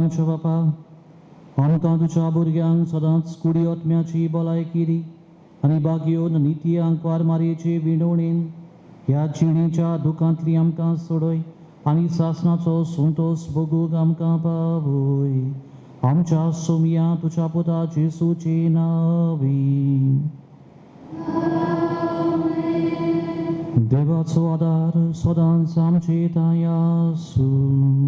आमच्या बापा आमकां तुज्या भुरग्यांक सदांच कुडी ओतम्याची भलायकी आनी बागयोन निती आंकवार मारयेचे विणवणेन ह्या जिणेच्या दुखांतली आमकां सोडय आनी सासणाचो संतोष भोगूंक आमकां पावय आमच्या सोमया तुज्या पुता जेसूचे नांवी देवाचो आदार सदांच आमचे ताय आसूं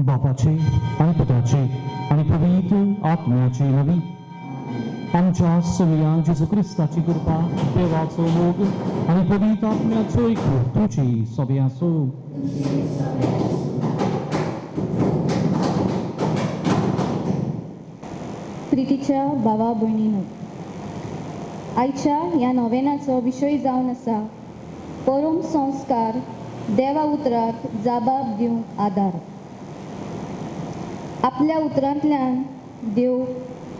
बापाचे आणि पुत्राचे आणि पवित्र आत्म्याचे नवी आमच्या सोमया जेजू क्रिस्ताची कृपा देवाचो मोग आणि पवित्र आत्म्याचो एक तुझी सभे आसो प्रितीच्या भावा भयणीनो आयच्या ह्या नोवेनाचो विशय जावन आसा परम संस्कार देवा उतराक जाबाब दिवंक आदार आपल्या उतरांतल्यान देव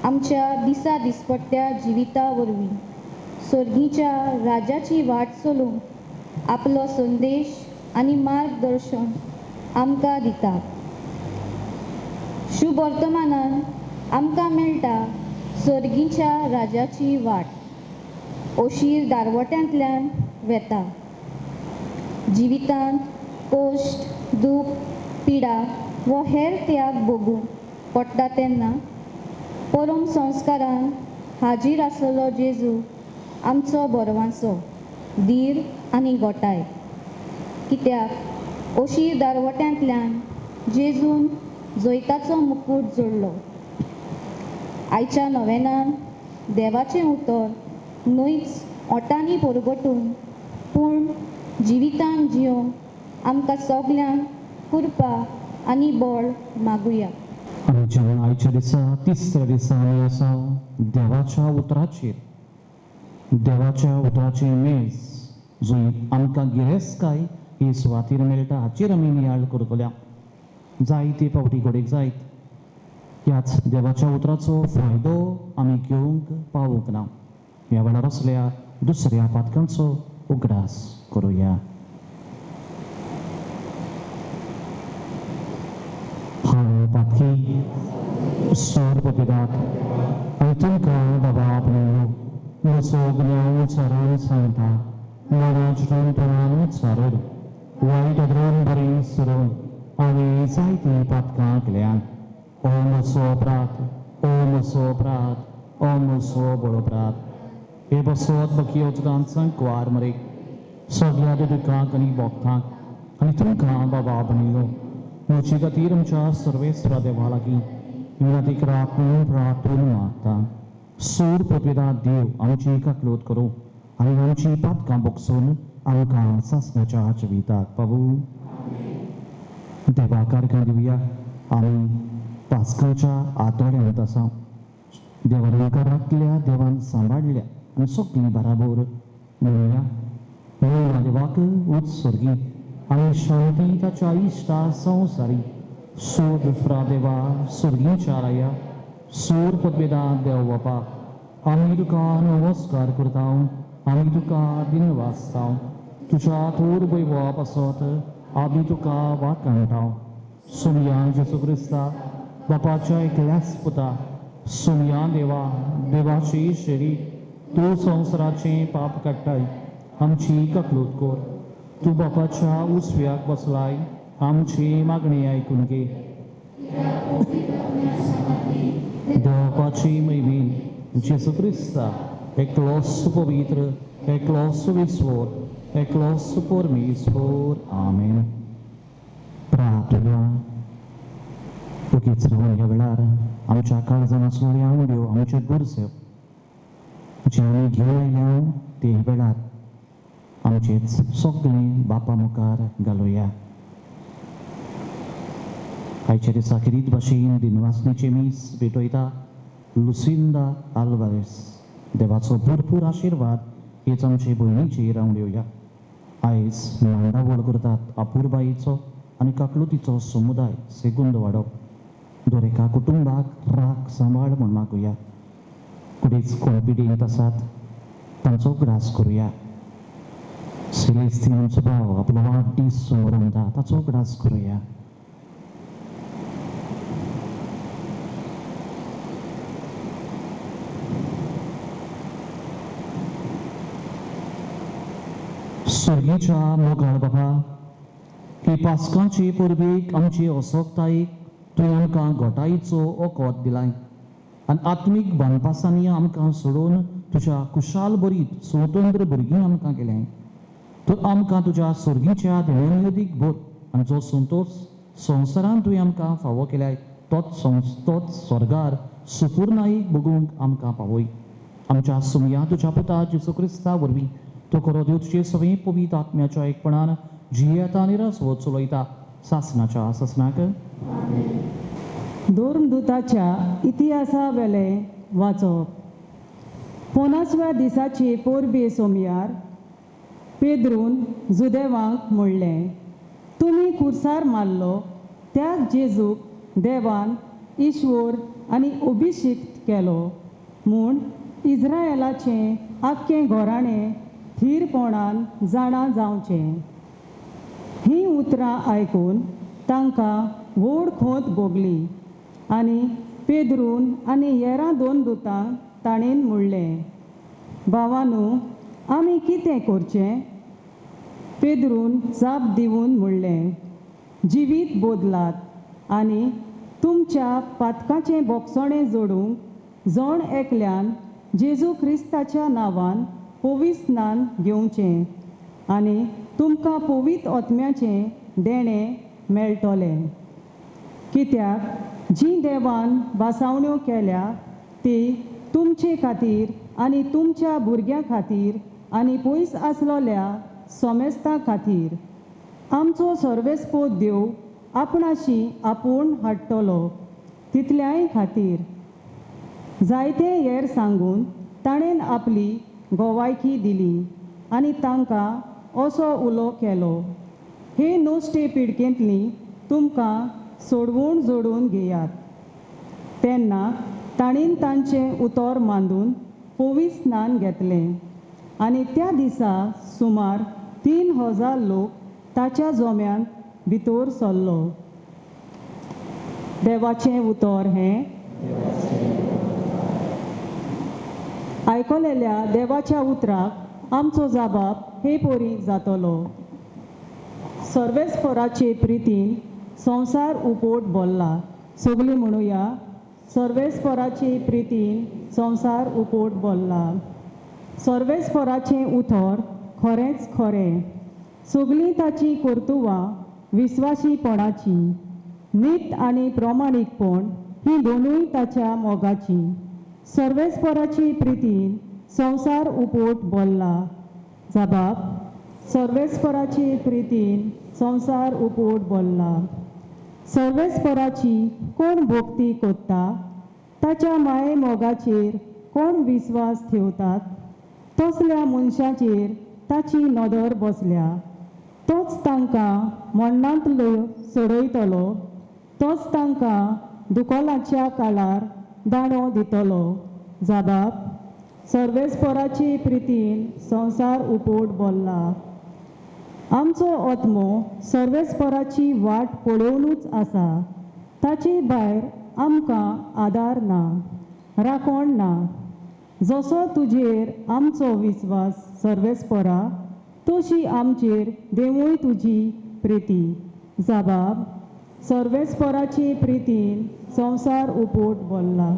आमच्या दिसा दिसपट्ट्या जिविता वरवीं सर्गीच्या राजाची वाट चलूंक आपलो संदेश आनी मार्गदर्शन आमकां दिता. शुभ वर्तमानान आमकां मेळटा सर्गीच्या राजाची वाट. अशीर दारवट्यांतल्यान वेता. जिवितांत कोश्ट, दूख, पिडा वो हेर त्याग भोगूंक पडटा तेन्ना परम संस्कारान हाजीर आसलो जेजू आमचो बरवांचो धीर आनी गोटाय. कित्याक अशीर दारवट्यांतल्यान जेजून जैताचो मुकूट जोडलो. आयच्या नोवेनान देवाचें उतर न्हयच ओंटांनी परगटून पूण जिवितान जियोंक आमकां सगल्यांक कृपा आनी बळ मागुया. आमी जेवण आयच्या दिसा तिसऱ्या दिसा आमी आसा देवाच्या उतराचेर. देवाच्या उतराची मेज जंय आमकां गिरेस्तकाय ही सुवातेर मेळटा हाचेर आमी नियाळ करतल्या. जायते फावटी घडीक जायत ह्याच देवाच्या उतराचो फायदो आमी घेवंक पावूंक ना. ह्या वेळार असल्या दुसऱ्या पातकांचो उगडास करुया. हांव पातकी सर्व पिदाक आनी तुमकां बाबा आपणलो म्हजो ज्ञान उच्चारण सांगता. मनाचें तोंडान उच्चारून वायट धरून बरी सुरून हांवें जायतीं पातकां केल्यान. ओ म्हजो प्रात, ओ म्हजो प्रात, ओ म्हजो बळप्रात. हे बसत बकियोच गांचांक वार मरे सगळ्या दुकांक आनी भोगतांक आनी तुमकां बाबा बनयलो. म्हजे खातीर आमच्या सर्वेस्रा देवा लागीं विनती करात म्हणून प्रार्थून मागता. सूर पपिदा देव आमची काकलोत करूं आनी आमची पातकां बोगसून आमकां सासणाच्या जिविताक पावूं. देवा कारकां दिवया. आमी पास्काच्या आतोड्यांत आसा. देवान आमकां राखल्या, देवान सांबाळल्या आनी सगळीं बराबर म्हणुया. म्हणून देवाक उत्सर्गी आनी शांती ताच्या इश्टा संवसारी. सोद फ्रा देवा सर्गीच्या राया सूर पदवेदा देव बापा आमी तुका नमस्कार करता. आमी तुका दिनवासता. तुज्या थोर वैभवा आसत आमी तुका वाखाणटा. सुमया जेसू क्रिस्ता बापाच्या एकल्याच पुता सुमया देवा देवाची शेरी तूं संवसाराचें पाप काडटाय आमची काकलूत कर. तूं बापाच्या उसव्याक बसलाय आमची मागणी आयकून घे. देवाची मैबीन जेसू क्रिस्ता एकलोस पवित्र एकलोस विस्वोर एकलोस परमेश्वर आमेन. प्रार्थना. ओगीच रावन ह्या वेळार आमच्या काळजान आसलेल्या उड्यो आमचे गुरसेव जे आमी घेवन आयल्या ते वेळार आमचेच सगळें बापा मुखार घालुया. आयच्या दिसा किरीत भाशेन दिनवासणीचे मीस भेटयता लुसिंदा आल्वारेस. देवाचो भरपूर आशिर्वाद हेच आमचे भयणीचेर रावून येवया. आयज मांडावळ करतात आपुरबाईचो आनी काकलुतीचो समुदाय सेगुंद वाडो. दर एका कुटुंबाक राख सांबाळ म्हण मागुया. कुडीच कोण पिडेंत आसात तांचो ग्रास करुया. सेलेस्तीन आमचो भाव आपलो वाडदीस समोर उरता ताचो ग्रास करुया. सर्गीच्या मोगाळ बाबा ही पास्कांची परबीक आमची असोगतायेक तुवें आमकां घोटायेचो ओकोत दिलाय आनी आत्मीक बांदपासांनी आमकां सोडून तुज्या कुशाल बरीत स्वतंत्र भुरगीं आमकां केलें. तूं आमकां तुज्या सर्गीच्या देण्यान अदीक भर आनी जो संतोश संवसारान तुवें आमकां फावो केल्याय तोच स्वर्गार सुपूर्णायेक भोगूंक आमकां पावय. आमच्या सुमया तुज्या पुता जेसू क्रिस्ता वरवीं तो खरो देव तुजे सगळे पवित्र आत्म्याच्या एकपणान जियेता आनी रसवो चलयता सासणाच्या ससनाक. धोर्मदूताच्या इतिहासा वेलें वाचप. 50व्या दिसाची पोरबे सोमयार पेद्रून जुदेवांक म्हणलें, तुमी खुर्सार मारलो त्याच जेजूक देवान ईश्वर आनी अभिशिक्त केलो म्हूण इस्रायेलाचें आख्खें घोराणें थीरपणान जाणा जावचें. हीं उतरां आयकून तांकां व्हड खोंत भोगली आनी पेद्रून आनी हेरां 2 दुतांक ताणेन म्हणलें, भावांनो, आमी कितें करचें? पेद्रून जाप दिवन म्हणलें, जिवीत बोदलात आनी तुमच्या पातकाचें बोगसणें जोडूंक जण एकल्यान जेजू क्रिस्ताच्या नांवान पविस्नान घेवचें आनी तुमकां पवित्र आत्म्याचें देणें मेळटलें. कित्याक जी देवान बासावण्यो केल्या ती तुमचे खातीर आनी तुमच्या भुरग्यां खातीर आनी पयस आसलोल्या सोमेस्तां खातीर आमचो सर्वेस्पो देव आपणाशी आपूण हाडटलो तितल्याय खातीर. जायते हेर सांगून ताणेन आपली गोवायकी दिली आनी तांकां असो उलो केलो, हे नोश्टे पिडकेंतलीं तुमकां सोडवून जोडून घेयात. तेन्ना ताणीन तांचें उतर मांडून पविस्नान घेतलें आनी त्या दिसा सुमार 3000 लोक ताच्या जोम्यान भितर सरलो. देवाचें उतर हें. आयकलेल्या देवाच्या उतराक आमचो जाबाब हे परी जातलो. सर्वेस्पराचे प्रितीन संवसार उपोट भरला. सगळीं म्हणुया, सर्वेस्पराचे प्रितीन संवसार उपोट भरला. सर्वेस्पराचें उतर खरेंच खरें. सगळीं ताची कर्तुवां विस्वासीपणाची. नीत आनी प्रामाणीकपण ही दोनूय ताच्या मोगाची. सर्वेस्पराची प्रितीन संवसार उपोट भरला. जाबाब, सर्वेस्पराची प्रितीन संवसार उपोट भरला. सर्वेस्पराची कोण भोक्ती कोत्ता, ताच्या माये मोगाचेर कोण विस्वास ठेवतात, तसल्या मनशाचेर ताची नदर बसल्या. तोच तांकां मरणांतलो सोडयतलो, तोच तांकां दुकोलाच्या काळार दाणो दितलो. जाबाब, सर्वेस्पराची प्रितीन संवसार उपोट भरला. आमचो आत्मो सर्वेस्पराची वाट पळोवनूच आसा. ताचे भायर आमकां आदार ना, राखण ना. जसो तुजेर आमचो विस्वास सर्वेस्परा, तशी आमचेर देवूय तुजी प्रिती. जाबाब, सर्वेस्पराची प्रितीन संवसार उपोट भरला.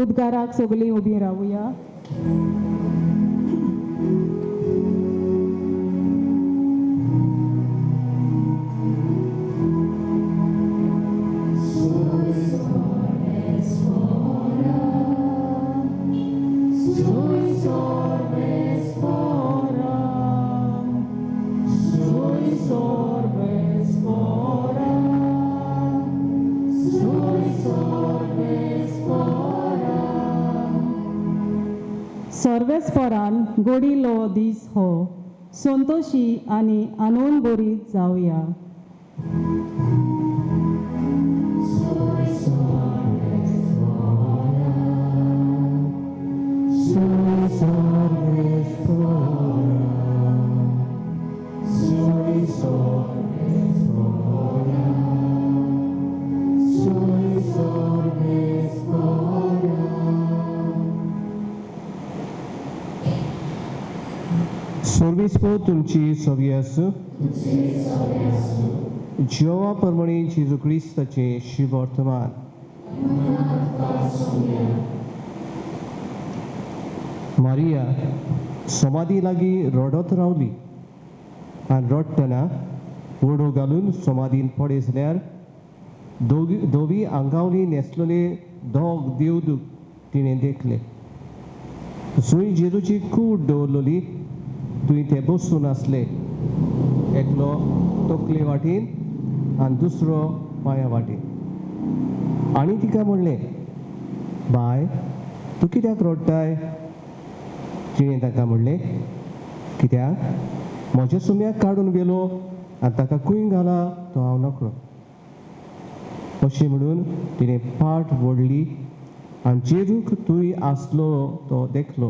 उद्गाराक सगळीं उबीं रावुया. सर्वेस्परान गोडिलो दीस हो संतोशी आनी आनंदभरीत जावया. सर्वेस्पो तुमची सवी आसूं. जेवा प्रमाणे जेजू क्रिस्ताचें शुभ वर्तमान. मारिया समाधी लागीं रडत रावली आनी रडटना वडो घालून समाधीन पडयसल्यार दोवी आंगावली न्हेसलेले दोग देवदूत तिणें देखले. जंय जेजूची कूड दवरलेली थंय ते बसून आसले. एकलो तकले वाटेन आनी दुसरो पांया वाटेन. आनी तिका म्हणलें, बाय, तूं कित्याक रडटाय? तिणें ताका म्हणलें, कित्याक म्हज्या सुम्याक काडून गेलो आनी ताका खंय घाला तो हांव नकळो. अशें म्हणून तिणें पाट ओडली आनी जेजूक तुय आसलो तो देखलो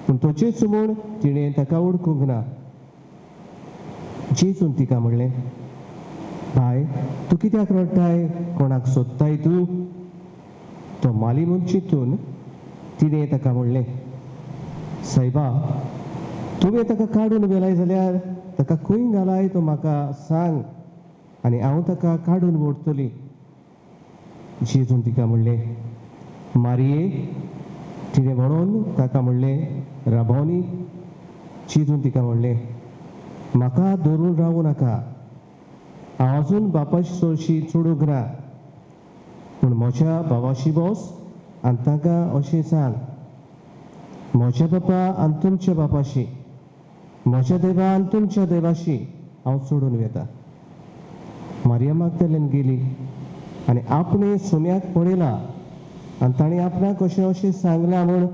पूण तोचेच म्हूण तिणें ताका वळखूंक ना. जेजून तिका म्हणलें, बाय, तूं कित्याक रडटाय? कोणाक सोदताय तूं? तो माली म्हूण चिंतून तिणें ताका म्हणलें, सायबा, तुवें ताका काडून व्हेलाय जाल्यार ताका खंय घालाय तो म्हाका सांग आनी हांव ताका काडून व्हरतली. जेजून तिका म्हणलें, मारये. तिणें म्हणून ताका म्हणलें, राबोनी. जेजून तिका म्हणलें, म्हाका धरून रावूं नाका. हांव अजून बापाची चडशी चडूंक ना, पूण म्हज्या भावाशी बस आनी ताका अशें सांग, म्हज्या बापा आनी तुमच्या बापाशी, म्हज्या देवा आनी तुमच्या देवाशी हांव चडून वेता. मारिया मागदलेन गेली आनी आपणे सुम्याक पळयला आनी ताणें आपणाक अशें सांगलां म्हूण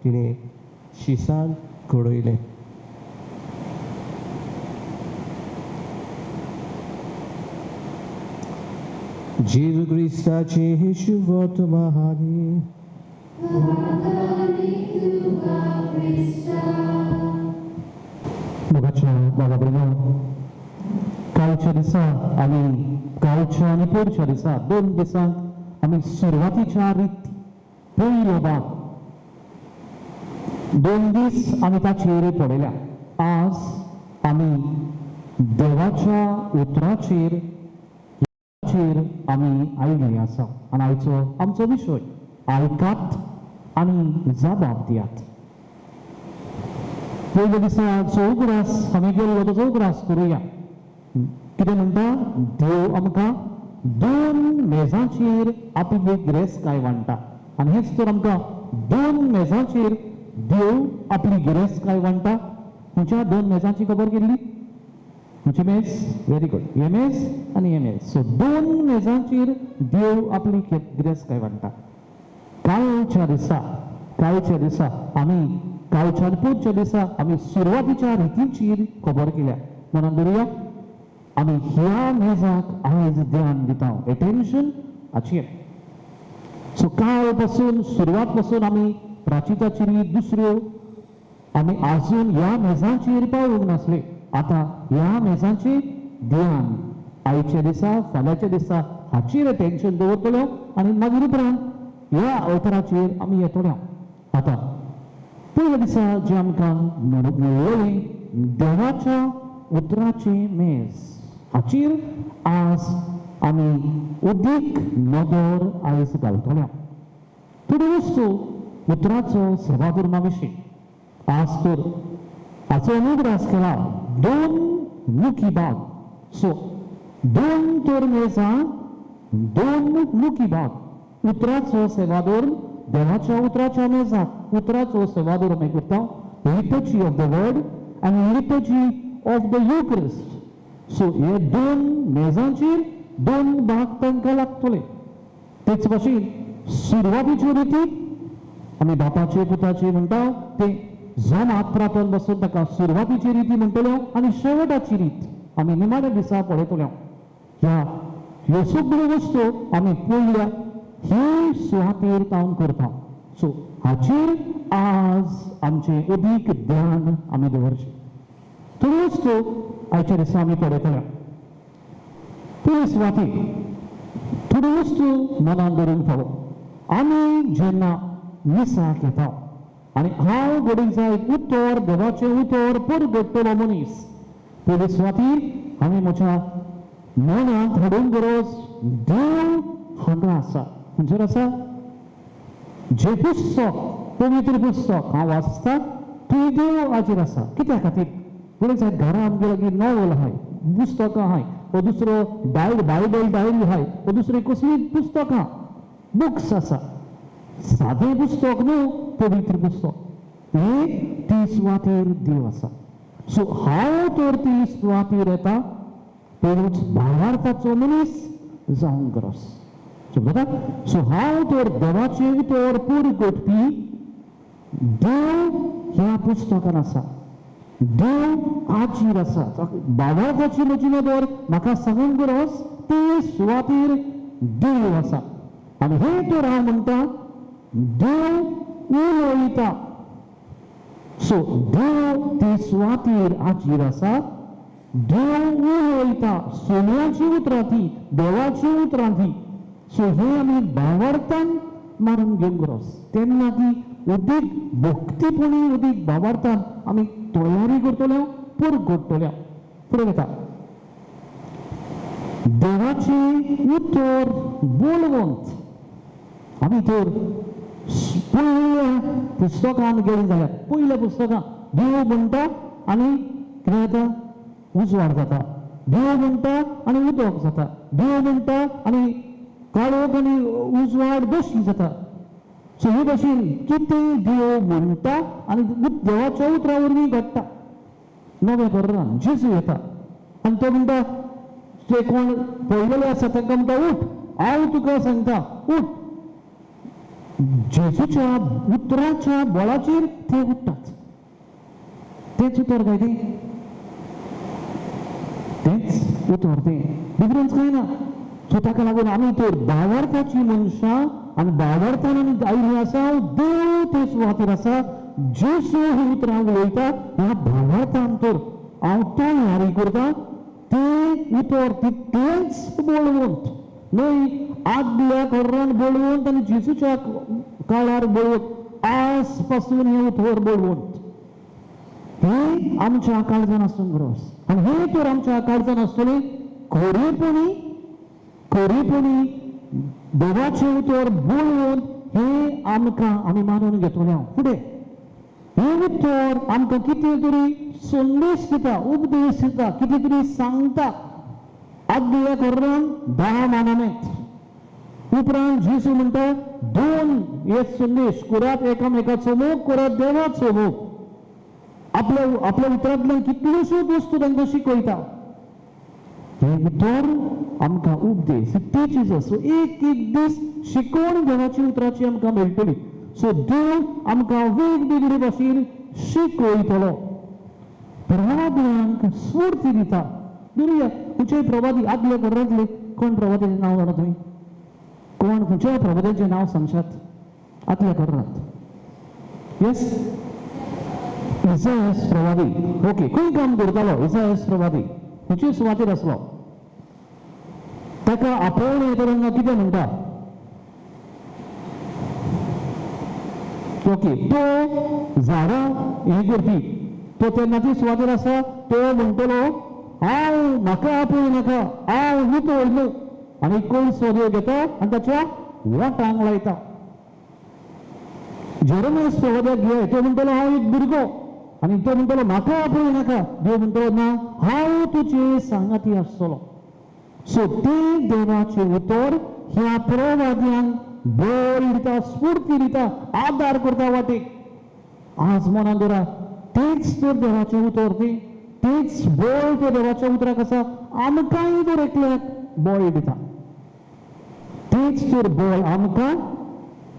तिणें शिसान घडयलें. जेजू क्रिस्ताचे हे शुभ वर्तमानी. मोगाच्या बाबा भयणो, कालच्या दिसा आमी कालच्या आनी पोरच्या दिसा 2 दिसांक आमी सुरवातीच्या रिती पयलो भाग 2 दीस आमी ताचेर पळयल्या. आज आमी देवाच्या उतराचेर आमी आयिल्लीं आसा आनी आयचो आमचो विशय आयकात आनी जबाब दियात. पयल्या दिसा चौगरास आमी गेल्लो तो चौगरास करुया. कितें म्हणटा? देव आमकां 2 मेजांचेर आपली गिरेस्तकाय वांटा आनी हेच तर आमकां 2 मेजांचेर देव आपली गिरेस्तकाय वांटा. खंयच्या 2 मेजांची खबर केल्ली? खंयची मेज? Very good. हे मेज आनी हे मेज. सो 2 मेजांचेर देव आपली गिरेस्तकाय वांटा. कालच्या दिसा आमी कालच्या आनी पोरच्या दिसा आमी सुरवातीच्या रितींचेर खबर केल्या. मनान दवरुया, आमी ह्या मेजाक आयज ध्यान दिता, एटेन्शन हाचेर. सो काल पासून सुरवात पासून आमी प्राचिताची रीत दुसऱ्यो आमी आजून ह्या मेजांचेर पावूंक नासले. आतां ह्या मेजांचेर ध्यान आयच्या दिसा फाल्यांच्या दिसा हाचेर एटेन्शन दवरतलो आनी मागीर उपरांत ह्या अवताराचेर आमी येतलो. आतां पयल्या दिसा जे आमकां मेळ्ळें देवाच्या उतराचे मेज, हाचेर आज आमी उदीक नदर आयज घालतले. थोड्यो वस्तू उतराचो सेवाधर्मा विशीं. आज तर हाचो अनुग्रास केला 2 मुखी भाग. सो 2 तर मेजां, 2 मुखी भाग. उतराचो सेवाधर्म देवाच्या उतराच्या मेजाक उतराचो सेवाधर्म आमी करता. लिटर्जी ऑफ द वर्ड आनी लिटर्जी ऑफ द युक्रिस्ट. सो हे 2 मेजांचेर 2 भाग तांकां लागतले. तेच भाशेन सुरवातीच्यो रिती आमी बापाचे पुताचे म्हणटा ते जमात प्रार्थन बसून ताका सुरवातीची रिती म्हणटल्यो आनी शेवटाची रीत आमी निमाण्या दिसा पळयतल्यो. ह्यो सगळ्यो वस्तू आमी पयल्या हे सुवातेर काम करता. सो हाचेर आज आमचें अदीक ध्यान आमी दवरचें. थोड्यो वस्तू आयच्या दिसा आमी पळयतल्या. पयले सुवातेर थोड्यो वस्तू मनान दवरूंक फावो. आमी जेन्ना मिसाक येता आनी हांव घडीक जाय उतर देवाचें उतर परगट्टलो मनीस, पयले सुवातेर आमी म्हज्या मनांत हाडूंक गरज देव हांगा आसा. खंयसर आसा? जे पुस्तक पवित्र पुस्तक हांव वाचता थंय देव हाचेर आसा. कित्या खातीर? पळय जाय घरा आमगे लागीं नॉवल आहाय, पुस्तकां आहाय, वो दुसरो बायबल डायरी आहाय, वो दुसरी कसली पुस्तकां बुक्स आसा. सादें पुस्तक न्हू, पवित्र पुस्तक. हे ती सुवातेर देव आसा. सो हांव तर ती सुवातेर येता पयलूच भावार्थाचो मनीस जावंक गरज. सो हांव तर देवाचे उतर परगटपी देव ह्या पुस्तकान आसा. देव हाचेर आसा. भावार्थाची म्हजी नदर म्हाका सांगूंक गरज ते सुवातेर देव आसा आनी हे तर हांव म्हणटा देव उलयता. सो देव ते सुवातेर हाजीर आसा. देव उलयता. सोन्याची उतरां ती, देवाची उतरां ती. सो हे आमी भावार्थान मारून घेवंक गरज. तेन्ना ती अदीक भक्तीपणी अदीक भावार्थान आमी तयारी करतल्यो, पुरगोडटल्यो. फुडें वता. देवाची उतर बोलवंत. आमी तर पयल्या पुस्तकान गेली जाल्यार पयल्या पुस्तकान देव म्हणटा आनी कितें जाता? उजवाड जाता. देव म्हणटा आनी उदक जाता. देव म्हणटा आनी काळोख आनी उजवाड दोशी जाता. सो हे भाशेन कितें देव म्हणटा आनी देवाच्या उतरा वरवीं घडटा. नव्या करारान जेजू येता आनी तो म्हणटा, ते कोण पळयलेले आसा तांकां म्हणटा उठ, हांव तुका सांगता उठ. जेजूच्या उतराच्या बळाचेर ते उठटात. तेच उतर काय ते? तेच उतर ते. डिफरन्स काय ना. सो ताका लागून आमी तर भावार्थाची मनशां आनी भावार्थान आमी आयिल्ली आसा. देव ते सुवातेर आसा. जेजू ही उतरां उलयता. ह्या भावार्थान तर हांव तयारी करता. ते उतर तितलेंच बोलवंत न्हय. आदल्या करारान बोलवंत आनी जेजूच्या काळार बोलवंत. आज पासून हे उतर बोलवंत. हे आमच्या काळजान आसूंक गरज. आनी हे तर आमच्या काळजान आसतलें खरेपणी देवाचें उतर बोलवंत. हे आमकां आमी मानून घेतले. फुडें हे उतर आमकां कितें तरी संदेश दिता, उपदेश दिता, कितें तरी सांगता. आदल्या करारान 10 मानमेंट. उपरांत जेजू म्हणटा 2 हे संदेश करात एकामेकाचो मोग, करात देवाचो मोग. आपल्या उतरांतल्यान कितल्योश्योच वस्तू तांकां शिकयता. हे उतर आमकां उपदेश तेचीच. सो एक दीस शिकवण देवाची उतराची आमकां मेळटली. सो देव आमकां वेगवेगळे भाशेन शिकयतलो. प्रवाद्यांक स्फूर्ती दिता. दुर्या खंयच्याय प्रवादी आदल्या करारांतले कोण प्रवाद्याचें नांव जाणा तुमी? कोण खंयच्याय प्रवाद्याचें नांव सांगशात आदल्या करारांत? येस, इसायास प्रवादी. ओके, खंय काम करतालो इसायास प्रवादी? खंयचे सुवातेर आसलो? ताका आपोवण येतना कितें म्हणटा? ओके, तो झाडां हें करपी तो तेन्नाची सुवातेर आसा. तो म्हणटलो हांव म्हाका आपोवं नाका, हांव उतर न्हू. आनी कोण सोदयो घेता आनी ताच्या वटांक लायता. जेरेमियास प्रवाद्याक घे, तो म्हणटलो हांव एक भुरगो आनी तो म्हणटलो म्हाका आपोवं नाका. देव म्हणटलो ना, हांव तुजे सांगाती आसतलो. सो ते देवाचें उतर ह्या प्रवाद्यांक बळ दिता, स्फूर्ती दिता, आदार करता वाटेक. आज मनान दवरा, तेच तर देवाचें उतर. तेच बळ त्या देवाच्या उतराक आसा. आमकांय तर एकल्याक बळ दिता. तेच तर बळ आमकां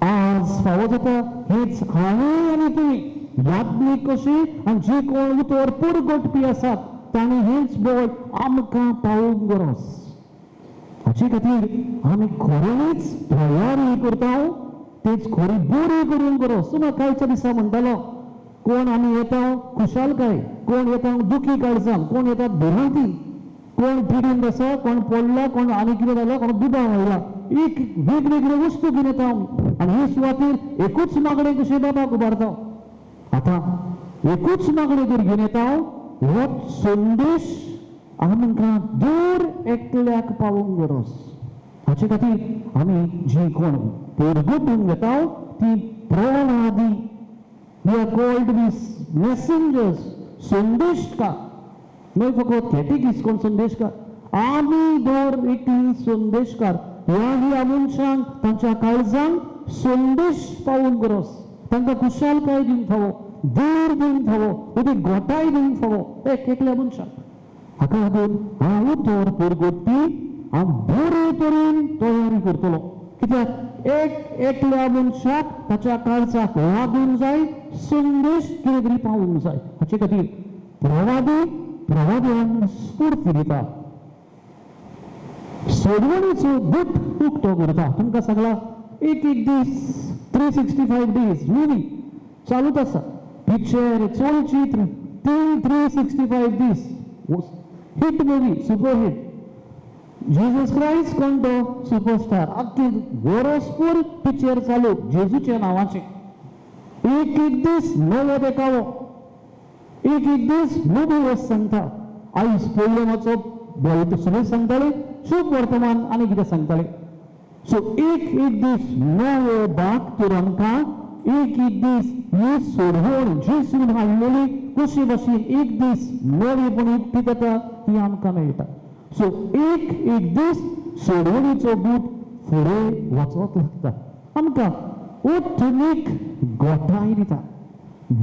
आज फावो जाता. हेच हांवें आनी तुमी याज्ञीक कशी आनी जे कोण उतर पुरगटपी आसात तांणी हेच बळ आमकां पावोवंक गरज. हाचे खातीर आमी खरेंच तयारी करता. तेच खरी बरी करूंक गरज. तुमी कालच्या दिसा म्हणटालो कोण आमी येता खुशालकाय, कोण येता दुखी काळजान, कोण येता भिरांती, कोण पिडीन आसा, कोण पडला, कोण आनी कितें जालें, कोण दुबाव आयला. एक वेगवेगळ्यो वस्तू घेवन येता आनी हे सुवातेर एकूच मागणें कशें बाबाक उबारता. आतां एकूच मागणें जर घेवन येता हो संदेश आमकां दर एकल्याक पावोवंक गरज. हाचे खातीर आमी जी कोण परगटून घेता ती प्रवादी, we are called to be messengers, संदेशकार. न्हय फकत कॅटेकिस्ट कोण संदेशकार. आमी दर एकली संदेशकार. ह्या मनशांक तांच्या काळजान संदेश पावोवंक गरज. तांकां खुशालकाय दिवंक फावो, देर दिवंक फावो, उदी घोटाय दिवंक फावो एकल्या मनशाक. हाका लागून हांव उतर परगटपी हांव बरे तरेन तयारी करतलो. कित्याक एकल्या मनशाक ताच्या काळजाक लागूंक जाय, संदेश कितें तरी पावोवंक जाय. हाचे खातीर प्रवाद्यांक स्फूर्ती दिता. सोडवणीचो दूत खूब तो उरता तुमकां सांगला एक दीस 365 days मुवी चालूच आसा पिक्चर चलचित्र 365 days hit movie super hit Jesus Christ कोण तो सुपरस्टार आख्खे वरसभर पिक्चर चालू जेजूच्या नांवाचे एक दीस नवो देखावो एक दीस मुवी वच सांगता आयज पयलें वचप बळीत सगळे सांगताले शुभ वर्तमान आनी कितें सांगताले सो एक दीस नवो बाग तर आमकां एक दीस ही सोडवण जेसून हाडलेली कशी भाशेन एक दीस नवेपणी ती जाता ती आमकां मेळटा सो एक दीस सोडवणीचो बूट फुडें वचत लागता आमकां उत्तमीक गोठाय दिता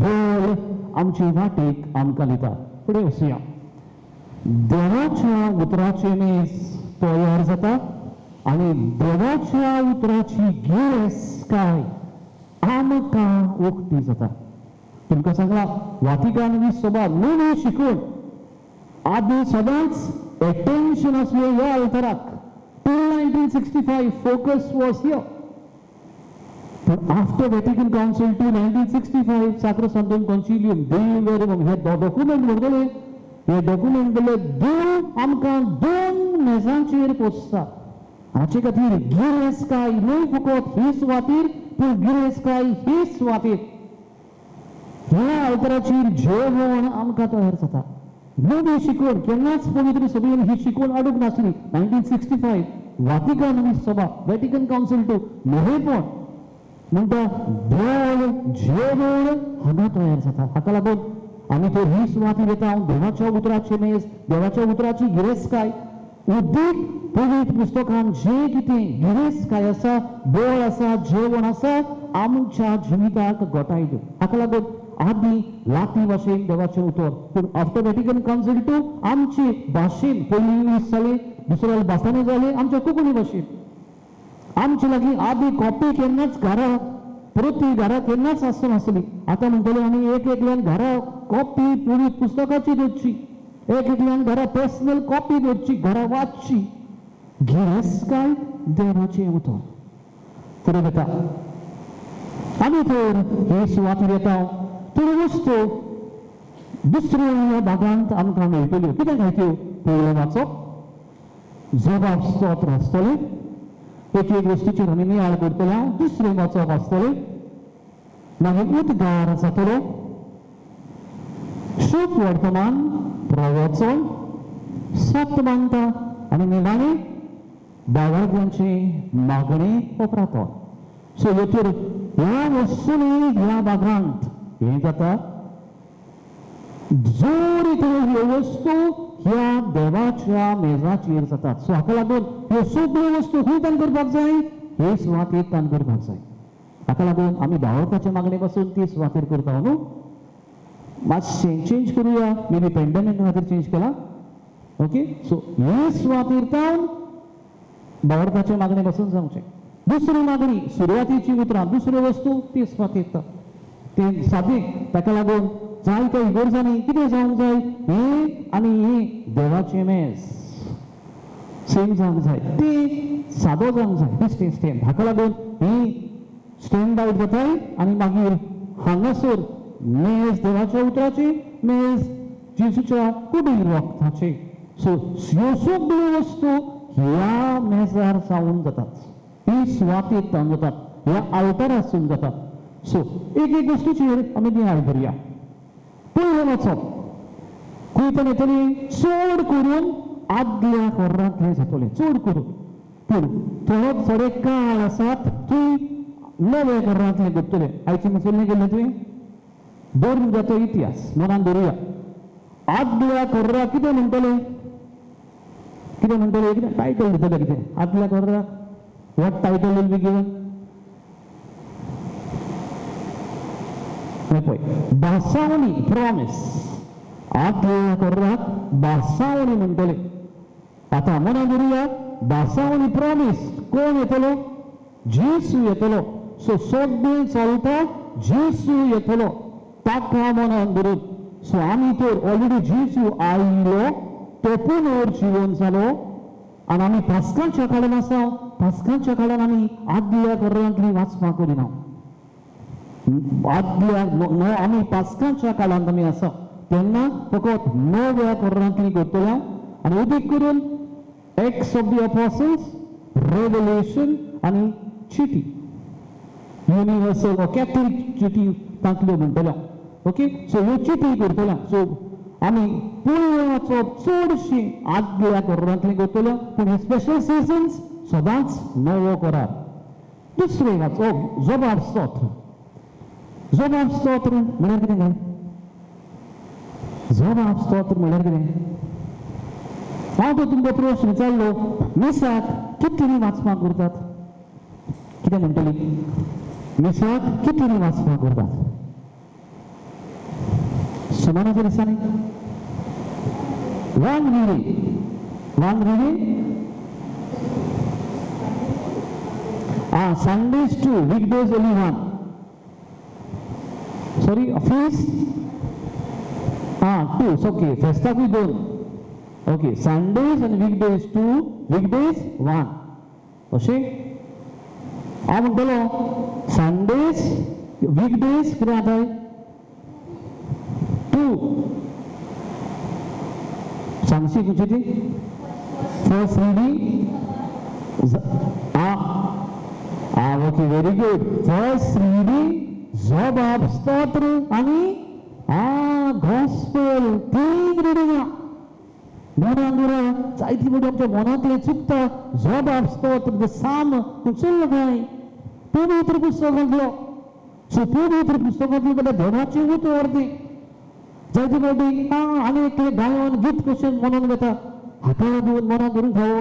बळ आमचे वाटेक आमकां दिता फुडें वचुया देवाच्या उतराचे मेज तयार जाता आणि देवाच्या उतराची गिरेस्ताय आमकां उक्ती जाता तुमकां सांगला वाटिकान सभा नवी शिकवण आदी सदांच एटेन्शन आसलें ह्या अल्ताराक टिल 1965 फोकस वॉज हियर पण आफ्टर व्हॅटिकन काउन्सिल टू 1965 सॅक्रोसांतम कॉन्सिलियम देव हे डॉक्युमेंट म्हणटले हे डॉक्युमेंट दिले देव आमकां दोन मेजांचेर पोसता हाचे खातीर गिरेस्ताय न्हय फकत ही सुवातेर पूण गिरेस्ताय ही सुवातेर ह्या अल्ताराचेर जेवण आमकां तयार जाता नवी शिकवण केन्नाच पवित्र सभेन ही शिकवण हाडूंक नासली 1965 वाटिकान सभा व्हॅटिकन काउन्सिल टू नवेपण म्हणटा देव जेवण हांगा तयार जाता हाका लागून आमी तर ही सुवातेर येता देवाच्या उतराचे मेज देवाच्या उतराची गिरेस्ताय उद्देग पवित्र पुस्तकान जे कितें गिरेस्ताय आसा बळ आसा जेवण आसा आमच्या जिविताक घटाय दिवं हाका लागून आदी लाती भाशेन देवाचें उतर पूण आफ्टर व्हॅटिकन काउन्सिल टू आमचे भाशेन पयलीं इंग्लीश जाले दुसऱ्या भासांनी जाले आमच्या कोंकणी भाशेन आमचे लागीं आदी कॉपी केन्नाच घरा प्रती घरा केन्नाच आसनासली आतां म्हणटले आमी एकल्यान घरा कॉपी पवित्र पुस्तकाची दवरची एकल्यान घरा पर्सनल कॉपी दवरची घरा वाचची गिरेस्ताय देवाचें उतर फुडें वता आमी तर हे सुवातेर येता थोड्यो वस्तू दुसऱ्या भागांत आमकां मेळटल्यो कित्याक खायत्यो पयलें वाचप जबाब स्तोत्र आसतलें एक वस्तूचेर आमी नियाळ करतले दुसरें वाचप आसतलें मागीर उद्गार जातलो शुभ वर्तमान प्रवचन सत मानता आनी निमाणें बाळगुयांचे मागणे उपरांत सो हेतूर ह्या वस्तूंनी ह्या भागांत हे जाता जोर ह्यो वस्तू ह्या देवाच्या मेजाचेर जातात सो हाका लागून ह्यो सगळ्यो वस्तू खंय दान करपाक जाय हे सुवातेर दान करपाक जाय हाका लागून आमी भावपाचे मागणे पासून ती सुवातेर करता न्हू मातशें चेंज करुया मे बी पेंडेमिक खातीर चेंज केला ओके सो हे सुवातेर जावन भावपाचे मागणे पासून जावचें दुसरी मागणी सुरवातीची उतरां दुसऱ्यो वस्तू ती सुवातेर ते सादेक ताका लागून जाय त्या इगर्जांनी कितें जावंक जाय हे आनी हे देवाचें मेज सेम जावंक जाय ती सादो जावंक जाय बेश्टें स्टँड हाका लागून ही स्टँड आउट जाताय आनी मागीर हांगासर मेज देवाच्या उतराची मेज जेजूच्या कुडीर वखदाची सो ह्यो सगळ्यो वस्तू ह्या मेजार जावन जातात ही सुवातेर जावन जातात ह्या आल्तारासून जातात सो एक वस्तूचेर आमी नियाळ करया पयलें वचप खंय पण येतली चड करून आदल्या वरांतलें जातलें चड करून पूण थोडे काळ आसात थंय नवे वरांतलें करतले आयचे मसल्लें गेलें तुवें दोन जातो इतिहास मनान दवरुया आदल्या कर्रा कितें म्हणटले कितें टायटल दितले कितें आदल्या कर्रा what title will be given पळय बासावणी प्रॉमिस आदल्या कर्राक बासावणी म्हणटले आतां मनान दवरुया बासावणी प्रॉमिस कोण येतलो जेसू येतलो सो सगळें चलता जेसू येतलो ताका मनान धरून सो आमी तर ऑलरेडी जेसू आयलो तो पुनर्जीवन जालो आनी आमी पास्काच्या काळान आसा पास्काच्या काळान आमी आदल्या घरांतली वाचपाक वयना आदल्या आमी पास्काच्या काळांत आमी आसा तेन्ना फकत नव्या घरांतली करतल्या आनी उदीक करून acts of the apostles revelation आनी चिटी युनिवर्सल कॅथलिक चिटी तांतल्यो म्हणटल्या ओके सो ह्यो चिटी करतल्या सो आमी पुण्याचो चडशी आदल्या घरांतली करतल्या पूण हे स्पेशल सिजन्स सदांच नवो करार दुसरे वाचो जबाब स्तोत्र म्हळ्यार कितें काय जबाब स्तोत्र म्हळ्यार कितें हांव तो तुमकां प्रश्न विचारलो मिसाक कितली वाचपाक करतात कितें म्हणटली मिसाक कितली वाचपाक करतात समानाच्या दिसांनी one reading Sundays 2 weekdays only 1 sorry feast 2 okay festak 2 okay Sundays and weekdays 2 weekdays 1 अशें हांव म्हणटलो Sundays weekdays कितें जाता 2 सांगशी खंयची ती first reading okay very good first reading जबाब स्तोत्र आनी गॉस्पेल 3 रिडींगां मनांत जायती मोठी आमच्या मनांतलें चुकता जबाब स्तोत्र साम चल्लो काय पवित्र पुस्तकांतलो सो पवित्र पुस्तकांतलो म्हणल्यार देवाचें उतर तें जायती मोठी आनी एकले गायन गीत कशें मनान घेता हाताळा घेवन मनान धरून खावो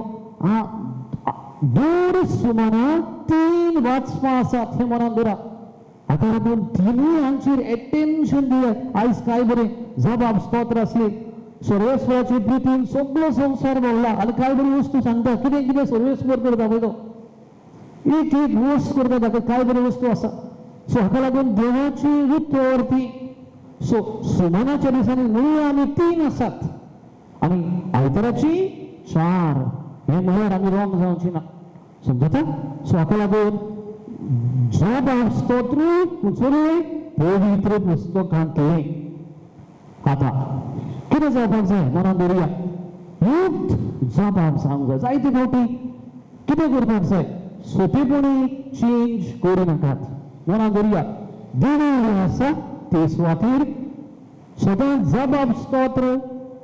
दर सुमारा 3 वाचपां आसात हे मनान धरा हाताळा घेवन तिनूय हांचेर एटेन्शन दियात आयज काय बरें जबाब स्तोत्र आसली सर्वेस्वराचे प्रितीन सगळो संवसार भरला आनी काय बरी वस्तू सांगता कितें कितें सर्वेस्वर करता पळय तो एक वस्त करता ताका काय बरी वस्तू आसा सो हाका लागून देवाची उतर ती सो सुमानाच्या दिसांनी म्हणून आमी 3 आसात आनी आयताराची 4 हे म्हळ्यार आमी रॉंग जावची ना समजता सो हाका लागून जबाब स्तोत्र पुसले पवित्र पुस्तकांतले आता कितें जावपाक जाय मनान दवरुया युक्त जबाब सांगूंक जाय जायती फावटी कितें करपाक जाय सोंपेपणी चेंज करूं नाकात मनान दवरुया देव आसा ते सुवातेर सदांच जबाब स्तोत्र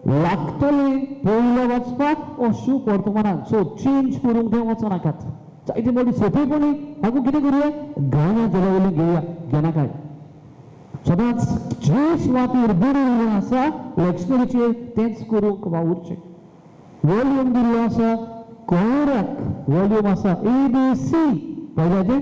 लागतले पयलें वाचपाक अशू वर्तमानांत सो चेंज करूंक थंय वचो नाकात जायती फावटी सोंपेपणी हांव कितें करुया गाण्यां तेला वयलें घेवया घेनाकाय सदांच जे सुवातेर बरोवन आसा लॅक्शनरीचेर तेंच करूंक वावुरचें वॉल्यूम दिल्लो आसा कोयराक वॉल्यूम आसा ABC पयल्याचें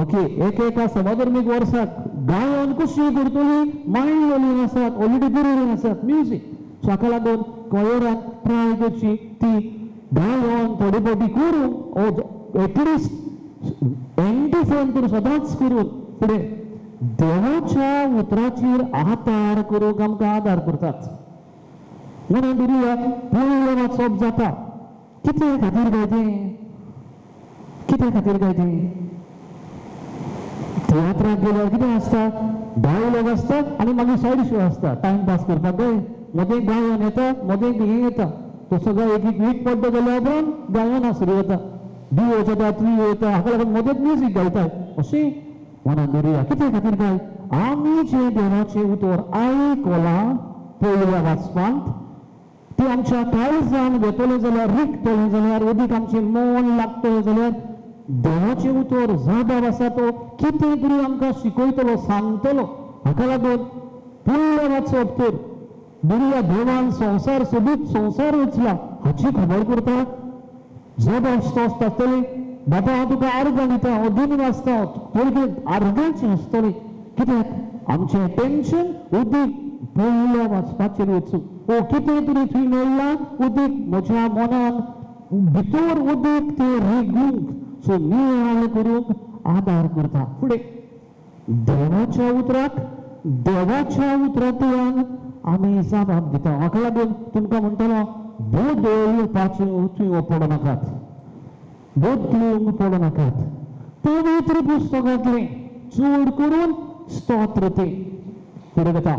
ओके एका समधर्मीक वर्साक गायन कशी करतली मायंड वॉल्यूम आसात ऑलरेडी बरोवन आसात म्युजीक सो हाका लागून कोयराक ट्राय करची ती गायन थोडी फावटी करून एटलिस्ट एंटीफोन तर सदांच करून फुडें देवाच्या उतराचेर आदार करूंक आमकां आदार करतात म्हणून धरुया पयलें वाचप जाता कितें खातीर काय तें तियात्राक गेल्यार कितें आसता डायलॉग आसता आनी मागीर सायड शो आसता टायम पास करपाक गय मदें गायन येता मदें हें येता तो सगळो एक वीक पडलो जाल्यार उपरांत गायना सुरू जाता डिओ जाता 3 येता हाका लागून मदेंच म्युजीक गायतात अशें मनान दवरुया कितें खातीर काय आमी जे देवाचें उतर आयकलां पयल्या वाचपांत ती आमच्या काळजान घेतलें जाल्यार रिकतलें जाल्यार अदीक आमचें मन लागतलें जाल्यार देवाचें उतर जबाब आसा तो कितें तरी आमकां शिकयतलो सांगतलो हाका लागून पयलें वाचप तर बऱ्या देवान संवसार सोबीत संवसार रचला हाची खबर करता जबाब स्तोत्र आसतली बाबा हांव तुका आर्गां दिता हो दिन वाचता पयलीं आर्गांचें आसतलें कित्याक आमचें टेन्शन उदीक पयल्या वाचपाचेर वचूं ओ कितें तरी थंय मेळ्ळां उदीक म्हज्या मनान भितर उदीक तें रिगूंक सो नियाळ करूंक आदार करता फुडें देवाच्या उतरांतल्यान आमी जबाब दिता हाका लागून तुमकां म्हणटलो बदलपाचें थंय पडनाकात बदलूंक पडनाकात. पवित्र पुस्तकांतले चड करून स्तोत्र ते पुढे वता.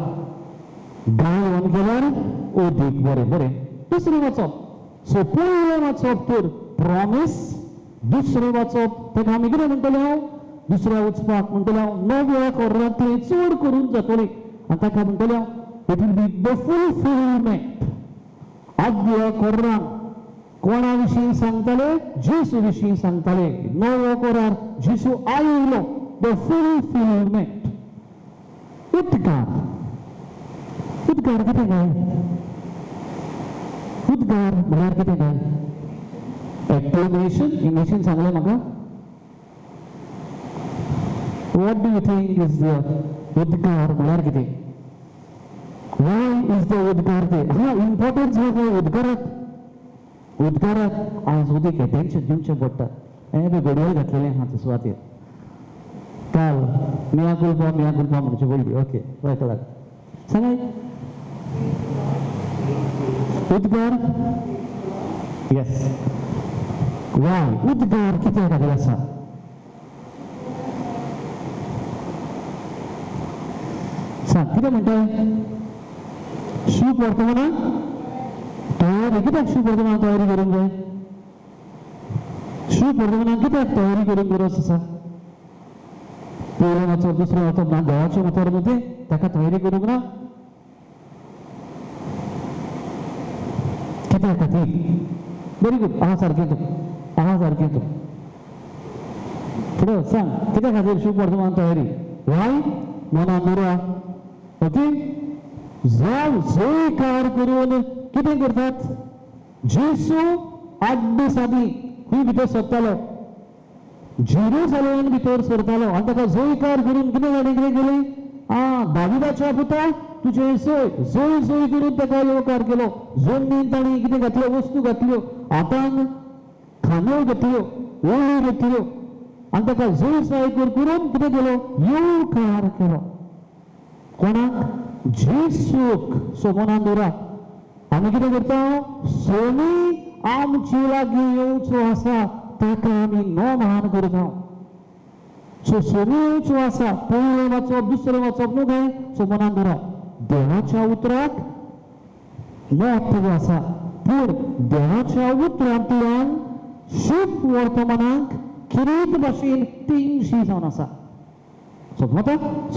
गायन केल्यार अदीक बरें. बरें, दुसरें वाचप. सो पयलें वाचप तर प्रॉमिस, दुसरें वाचप ताका आमी कितें म्हणटले हांव दुसऱ्या वचपाक म्हणटले हांव नव्या कोरांतले चड करून जातले आनी ताका म्हणटले हांव it will be the fulfilment. आदल्या कोरांत कोणा विशीं सांगताले? जेसू विशीं सांगताले. नव्या कोरार जेसू आयलो, द फुलफिलमेंट. उद्गार. उद्गार कितें काय? उद्गार म्हळ्यार कितें काय? एक्सप्लेनेशन इंग्लिशीन सांगलें म्हाका. What do you think is the उद्गार म्हळ्यार कितें? Why is the उद्गार ते? हा, इम्पॉर्टन्स हा काय उद्गाराक? उद्गाराक आज उदीक अटेन्शन दिवचें पडटा. हें बी घडये घातलेलें आहा ते सुवातेर. काल मिया कुलपा म्हणचे पयलीं. ओके, कळ्ळां. सांगाय. उद्गार. येस. वाय उद्गार कितें लागले आसा? सांग कितें म्हणटाय? शुभ वर्तमानाक तयारी. कित्याक शुभ वर्तमानाक तयारी करूंक जाय? शुभ वर्तमानाक कित्याक तयारी करूंक गरज आसा? पयलें वाचप, दुसरें वाचप ना, देवाच्या मतार मध्ये ताका तयारी करूंक ना. कित्या खातीर? Very good. आहा सारकें तूं. फुडें सांग कित्या खातीर शुभ वर्तमान तयारी? वाय? मनान दुरा. ओके. जयकार करून कितें करतात? जेसू 8 दीस आदीं खंय भितर सरतालो? जेरुसलेमान भितर सरतालो आनी ताका जयकार करून कितें केलें? दाविदाच्या पुता तुजें जय करून ताका येवकार केलो. जमनीन ताणी कितें घातल्यो? वस्तू घातल्यो. हातान खांदो घेतल्यो, ओळी घेतल्यो आनी ताका जय करून कितें केलो? येवकार केलो. कोणाक? जेसूक. सो मनान दवरा. आमी कितें करता? सोनी आमची लागीं येवचो आसा ताका आमी नोमान करता. सो सोनी येवचो आसा. पयलें वाचप, दुसरें वाचप न्हू काय? सो मनान दवरा. देवाच्या उतराक म्हत्व आसा, पूण देवाच्या उतरांतल्यान शुभ वर्तमानाक किरीत भाशेन 300 जावन आसा. सो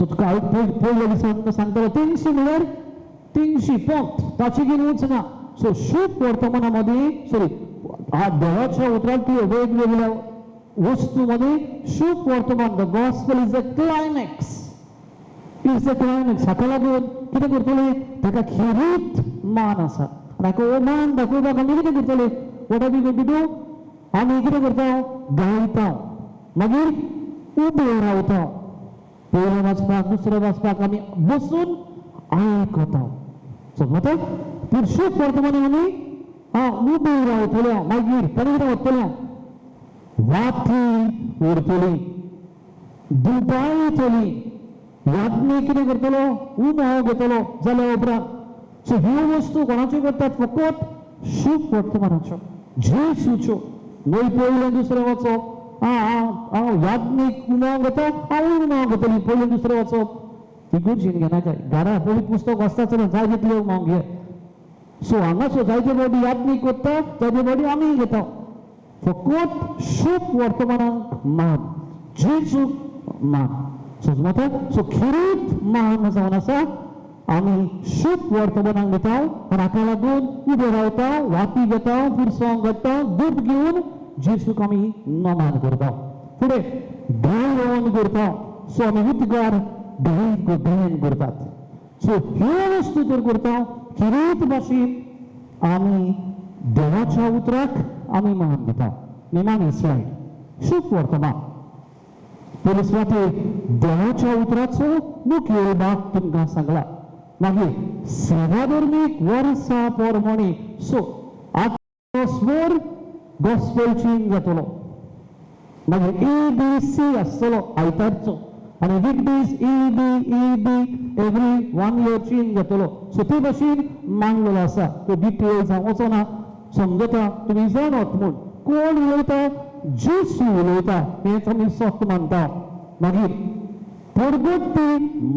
तुका हांव पयल्या दिसान सांगतालो 300 म्हळ्यार 300 पंत ताची घेवन वचना. सो शुभ वर्तमाना मदीं देवाच्या उतरांतल्यो वेगवेगळ्या वस्तू मदीं शुभ वर्तमान the gospel is the climax. हाका लागून कितें करतले? ताका खिरीत मान आसा. हाका मान दाखोवपाक आमी कितें करतले? What are we going to do? आमी कितें करता? गायता, मागीर उबे रावता. पयलें वाचपाक, दुसरें वाचपाक आमी बसून आयकता. समजता? पूण शुभ वर्तमान आमी उबे रावतले, मागीर कितें वतले? वाती उरतली, दुबायतली. याज्ञे कितें करतलो? उबो घेतलो जाल्या उपरांत. सो ह्यो वस्तू कोणाच्यो करतात? फकत शुभ वर्तमानाच्यो, जेसूच्यो. वय पयलें दुसरें वाचप. हांव याज्ञेक उमाव घेता, हांवूय उमाव घेतली. पयलें दुसरें वाचप ती गरजेन घेना काय? घरा पयलीं पुस्तक वाचता चल जाय तितलें उमाव घे. सो हांगासर जायते फावटी याज्ञेक करता, जायते फावटी आमी घेता. फकत शुभ वर्तमानाक मान, जेसूक मान. समजता? सो खिरीत मान जावन आसा. आमी शुभ वर्तमानाक घेता, हाका लागून उबे रावता, वाती घेता, पुरसांव घडटा, दूध घेवन जेसूक आमी नमन करता. फुडें गायन करता. सो आमी उद्गार गायन करतात. सो ह्यो वस्तू तर करता खिरीत भाशेन आमी देवाच्या उतराक आमी मान दिता. निमाणी स्लायड. शुभ वर्तमान. पयले सुवातेर देवाच्या उतराचो मुखेल भाग तुमकां सांगला. मागीर सेवाधर्मीक वर्सा प्रमाणे सो आत्मस्वर गॉस्पेल चेंज जातलो. मागीर ABC आसतलो आयतारचो आनी weekdays EB every 1 year change जातलो. सो ते भाशेन मांडलेलो आसा. तो डिटेल्स हांव वचना. समजता? तुमी जाणात म्हूण कोण उलयता? जेसू उलयता तेच आमी सत्य मानता मागीर परगट ती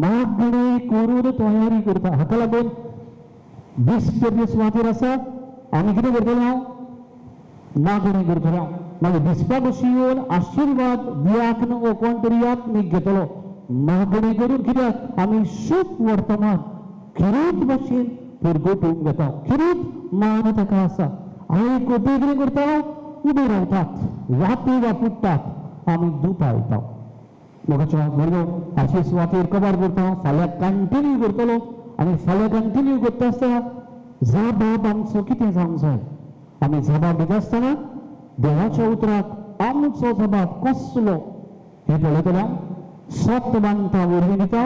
मागणी करून तयारी करता हाका लागून दिसते सुवातेर आसा आमी कितें करतले हांव मागणी करतलो हांव मागीर दिसपाक अशी येवन आशिर्वाद दियाक न्हू कोण तरी यात्नीक घेतलो मागणी करून कित्याक आमी शुभ वर्तमान खिरीत भाशेन परगटूंक घेता खिरीत मान ताका आसा आनी कोपी कितें करता उबे रावतात वाती वापुट्टात आमी दुपायता मोगाच्या भुरगो हाची सुवातेर कबार करता फाल्यां कंटिन्यू करतलो आनी फाल्यां कंटिन्यू करता आसतना जबाब आमचो कितें जावंक जाय आमी जबाब दिता आसतना देवाच्या उतराक आमचो जबाब कसलो हे पळयतले हांव सत्य मानता वरवीं दिता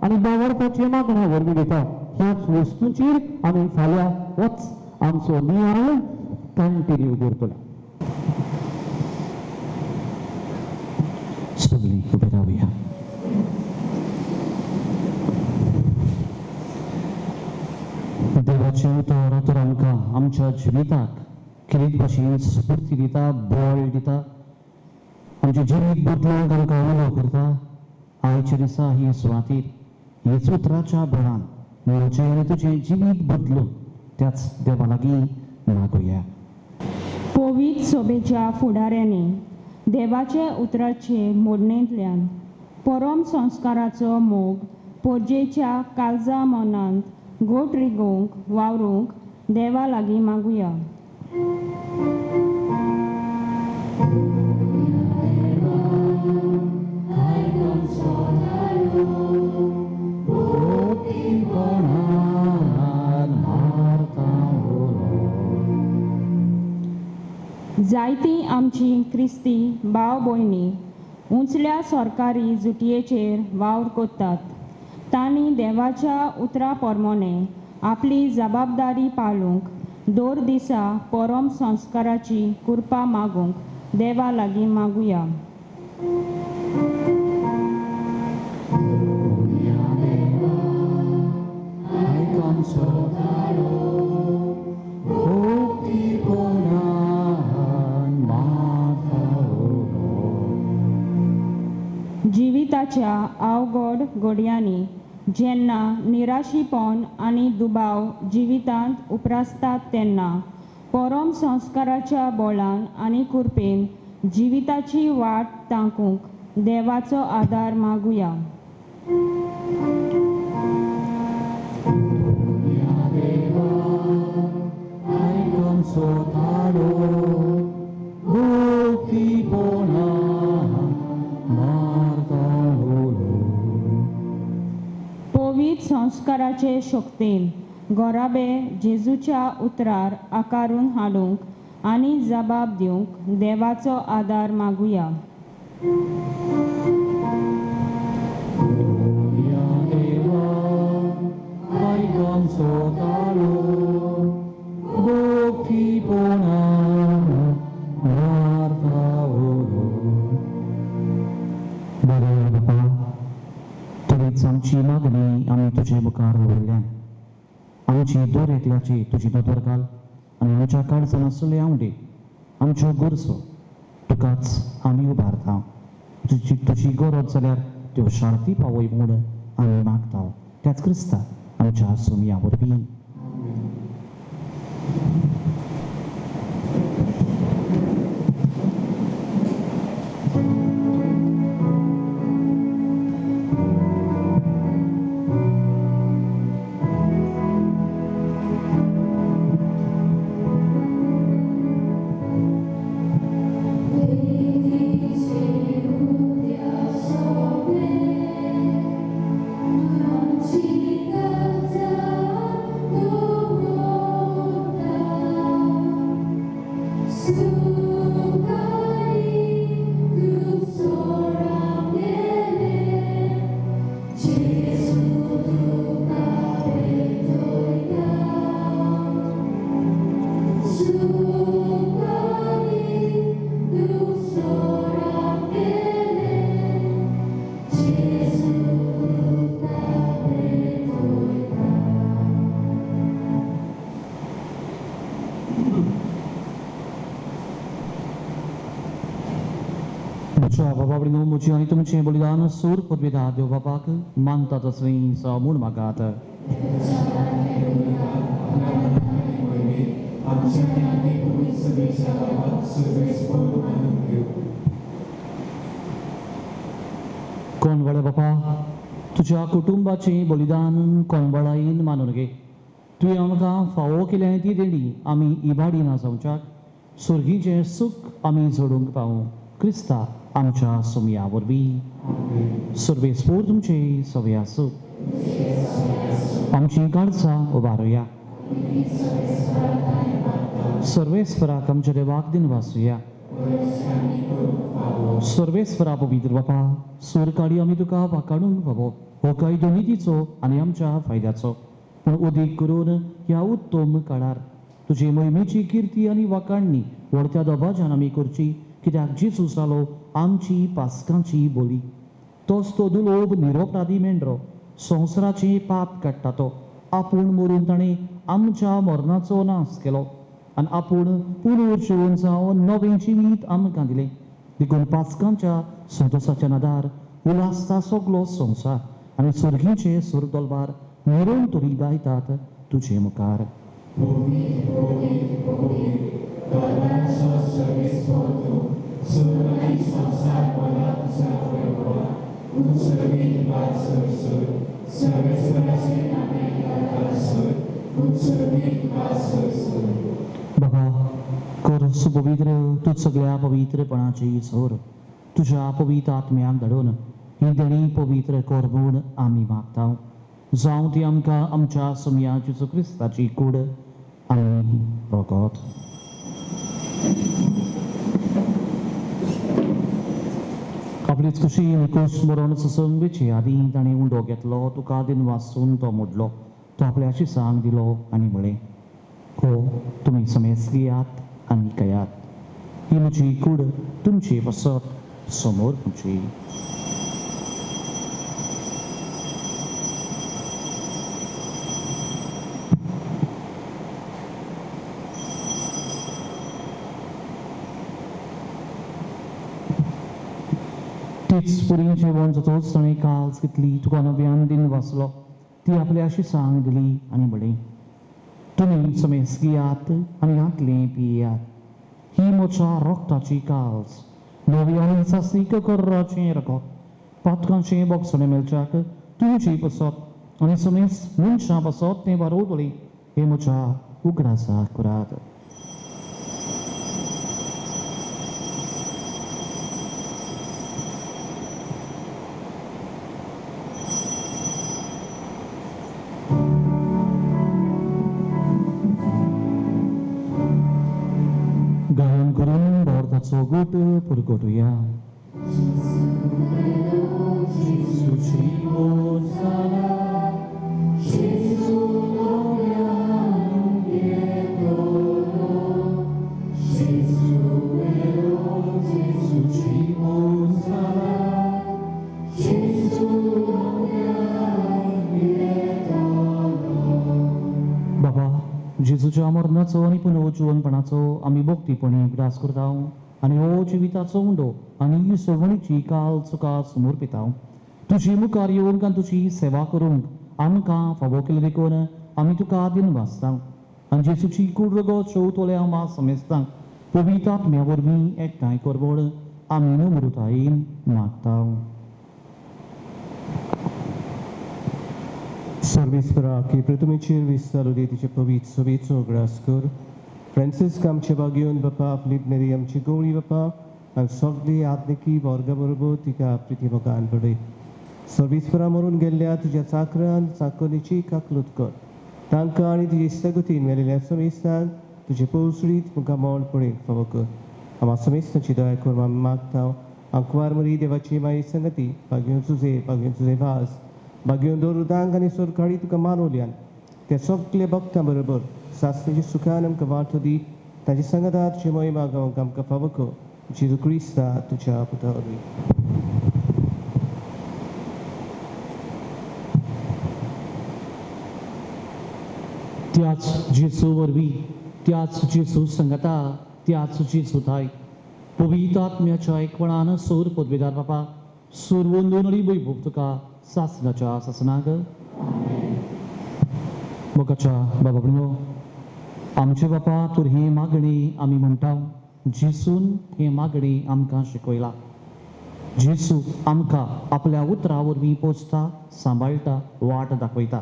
आनी बावरपाचे मागण्या वरवीं दिता ह्याच वस्तूंचेर आमी फाल्यां होच आमचो नियाळ कंटिन्यू करतले सगळीं उबी रावया देवाचें उतर तर आमकां आमच्या जिविताक कितें भाशेन स्फूर्ती दिता बळ दिता आमचें जिवीत बदलूंक आमकां उलो करता आयच्या दिसा ही सुवातेर ह्याच उतराच्या बळान म्हजें आनी तुजें जिवीत बदलून त्याच देवा लागीं मागुया पवित्र सभेच्या फुडाऱ्यांनी देवाचे उतराचे मोडणेंतल्यान परम संस्काराचो मोग पोरजेच्या काळजा मनांत गोट रिगोवंक वावरूंक देवा लागीं मागुया जायतीं आमची क्रिस्ती भाव भयणी उंचल्या सरकारी जुटयेचेर वावर कोत्तात तांणी देवाच्या उतरा प्रमाणे आपली जबाबदारी पाळूंक दर दिसा परम संस्काराची कृपा मागूंक देवा लागीं मागुया जिविताच्या अवघड घडयांनी जेन्ना निराशीपण आनी दुबाव जिवितांत उप्रासतात तेन्ना परम संस्काराच्या बळान आनी कृपेन जिविताची वाट तांकूंक देवाचो आदार मागुया पवित्र संस्काराचे शक्तीन गोराबे जेजूच्या उतरार आकारून हाडूंक आनी जबाब दिवंक देवाचो आदार मागुया आमची मागणी आमी तुजे मुखार दवरल्या आमची दर एकल्याची तुजी नदर घाल आनी आमच्या काळजान आसले आवडे आमच्यो गरजो तुकाच आमी उबारता तुजी गरज जाल्यार त्यो शांती पावय म्हूण आमी मागता त्याच क्रिस्ता आमच्या सुमया वरवीं तुझ्या बाबा बडी मोची आणि तुमचे बलिदान सूर पदवीदा देव बापाक मानता तसली सामून मागात कोण वळे बापा तुझ्या कुटुंबाचे बलिदान कोणबळाईन मानून घे तुवें आमकां फावो केलें ती देणी आमी इबाडी नासवच्याक सुर्गीचें सूख आमी जोडूंक पावूं क्रिस्ता आमच्या सुमया वरवीं सर्वेस्पोर तुमचे सवे आसूं आमची काळजां उबारुया सर्वेस्पराक आमच्या देवाक दिन वासुया सर्वेस्परा पवित्र बापा सूर काडी आमी तुका वाकाडून बाबो हो कांय दुर्नितीचो आनी आमच्या फायद्याचो पूण उदीक करून ह्या उत्तम काळार तुजे मोहिमेची किर्ती आनी वाकाणणी व्हडत्या दबाज्यान आमी करची कित्याक जेजू जालो आमची पासकांची बोली तोच तो दुलोब निरोपराधी मेंढरो संवसाराचे पाप काडटा तो आपूण मरून ताणें आमच्या मरणाचो नाश केलो आनी आपूण पुनर्जीवन जावन नवें जिवीत आमकां दिलें देखून पासकांच्या संतोसाच्या नदार उलासता सगलो संवसार आनी सर्गीचे सूर दोलबार मिरोवन तरी गायतात तुजे मुखार बाबा कर सुपवित्र तूं सगळ्या पवित्रपणाची सोर तुझ्या पवित्र आत्म्याक धाडून ही देणी पवित्र कर म्हूण आमी मागता जावं ती आमकां आमच्या सुमया जेजू क्रिस्ताची कूड आनी रगत आपलीच खुशी निकोश मरण ससंगेचे आदीं ताणें उंडो घेतलो तुका दिन वाचून तो मोडलो तो आपल्या शिसांक दिलो आनी म्हळें हो तुमी समेस घेयात आनी कयात ही म्हजी कूड तुमची वसत समोर तुमची तीच पुरी जेवण जातोच ताणें काल्स घेतली तुका नव्यान दिन वाचलो ती आपल्या शिसांक दिली आनी म्हळें तुमी समेस घेयात आनी हातलें पियेयात ही म्हज्या रोगताची काल्स नवी आनी सासीक कर्राचें रगत पातकांचें बोगसणें मेलच्याक तुमची पसत आनी समेस मनशां पसत तें वारोवतलें हे म्हज्या उगडासा कुरात गायन करून भारताचो गोट पुरगोटुया बाबा जेजूच्या मरणाचो आनी पुनर्जीवनपणाचो आमी भोक्तीपणी ग्रास करता आनी हो जिविताचो उंडो आनी सवणीची काल तुका समोर पिता तुजी मुखार येवन काय तुजी सेवा करूंक आमकां फावो केले देखून आमी तुका दिन वाचता आनी जेजूची कूड रगत चवतोल्या मा समेस्तांक पवित्र आत्म्या वरवीं एकठांय करवड आमी नम्रतायेन मागता सर्वेस्परा की प्रथमेचेर विस्तार उदे तिचे पवित्र सभेचो ग्रास कर फ्रांसीस आमचे बागेवन बापा फिलिप आमची गवळी बापा आनी सगळी आत्मिकी वर्गा बरोबर तिका प्रिती मोगान पडय सर्वेस्परा मरून गेल्ल्या तुज्या चाकरान चाकोनीची काकलूत कर तांकां आनी तुजे इश्टगतीन मेलेल्या समेस्तान तुजे पौसळीत मुखार मोल पडय फावो कर आमा समेस्ताची दया कर आमी मागता अंकवार मरी देवाची माई संगती बागेवन तुजे भास बागेवन दोरुदांग आनी सोरकाळी तुका मानवल्यान त्या सगळ्या भक्तां बरोबर सासणेच्या सुखान आमकां वांटो दी ताचे संगतार तुजे मोहीम मागोवंक आमकां फावो कर जेजू क्रिस्ता तुज्या पुता वरवीं त्याच जेजू वरवीं त्याच जेजू संगता त्याच जेजू थाय पवित्र आत्म्याच्या एकवणान सोर पदवीदार बापा सुरवंदोनळी बैभोग तुका सासनाच्या सासनाक मोगाच्या बाबा भणो आमचे बापा तूं ही मागणी आमी म्हणटा जेसून ही मागणी आमकां शिकयला जेसू आमकां आपल्या उतरा वरवीं पोसता सांबाळटा वाट दाखयता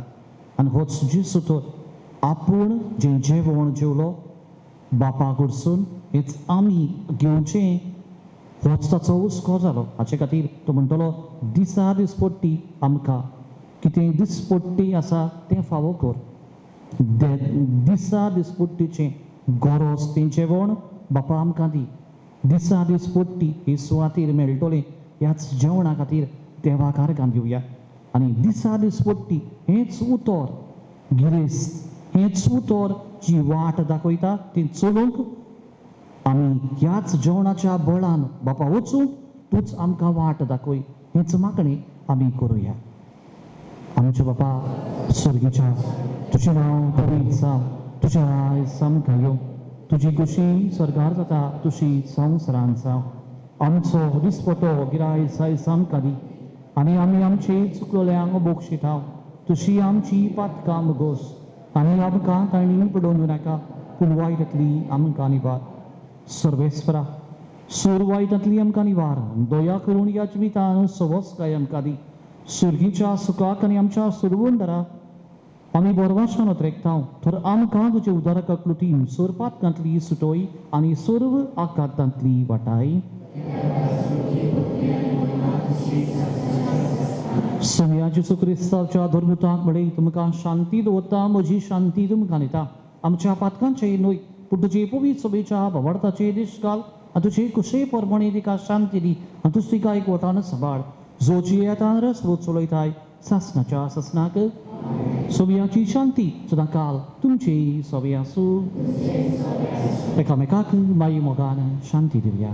आनी होच जेसू तर आपूण जें जेवण जेवलो बापा कडसून हेच आमी घेवचें होच ताचो हुस्को जालो हाचे खातीर तो म्हणटलो दिसा दिसपट्टी आमकां कितें दिसपट्टी आसा तें फावो कर दिसा दिसपट्टीचें गरज तें जेवण बापा आमकां दी दिसा दिसपट्टी ही सुवातेर मेळटलें ह्याच जेवणा खातीर देवाक आर्गां दिवया आनी दिसा दिसपट्टी हेंच उतर गिरेस्त हेंच उतर जी वाट दाखयता ती चलूंक आमी ह्याच जेवणाच्या बळान बापा वचूंक तूंच आमकां वाट दाखय हेच मागणी आमी करुया आमचे बापा स्वर्गीच्या तुजें नांव पवित्र जावं तुजें राय आमकां येवं तुजी कुशी स्वर्गार जाता तुशी संवसारांत जावं आमचो दिसपटो गिरायस आयज आमकां दी आनी आमी आमची चुकलोल्यांक बोगशिता तुशी आमची पातकां मुगोस आनी आमकां तांणी पडोवंक नाका पूण वायटांतली आमकां निवार सर्वेस्परा सूर वायटांतली आमकां निवार दया करून ह्या जिवितान सवस्काय आमकां दी सुर्गीच्या सुखाक आनी आमच्या सुरवंदराक आमी बोरवाशान उतरेकता तर आमकां तुजे उदारकाक लुटीन सोरपातकांतली सुटोय आनी सर्व आकांतांतली वाटाय सगळ्या जेसू क्रिस्तांच्या धर्मुताक म्हणय तुमकां शांती दवरता म्हजी शांती तुमकां दिता आमच्या पातकांचे न्हय पूण तुजे पवित्र सभेच्या भावार्थाचे दीस घाल आनी तुजे कुशे परमणे तिका शांती दी आनी तुज तिका एकवटान सांबाळ जोची येतान रस चलयताय सासनाच्या सासनाक सोबियाची शांती सदांकाल तुमची सोबी आसूं एकामेकाक माई मोगान शांती दिवया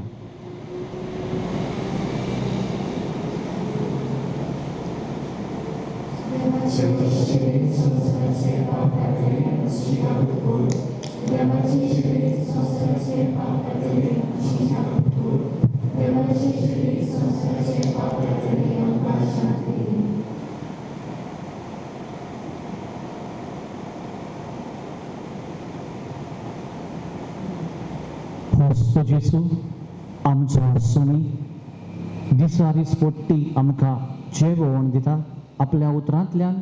होस्तो जेसू आमचो सोनी दिसा दिसपट्टी आमकां जेवण दिता आपल्या उतरांतल्यान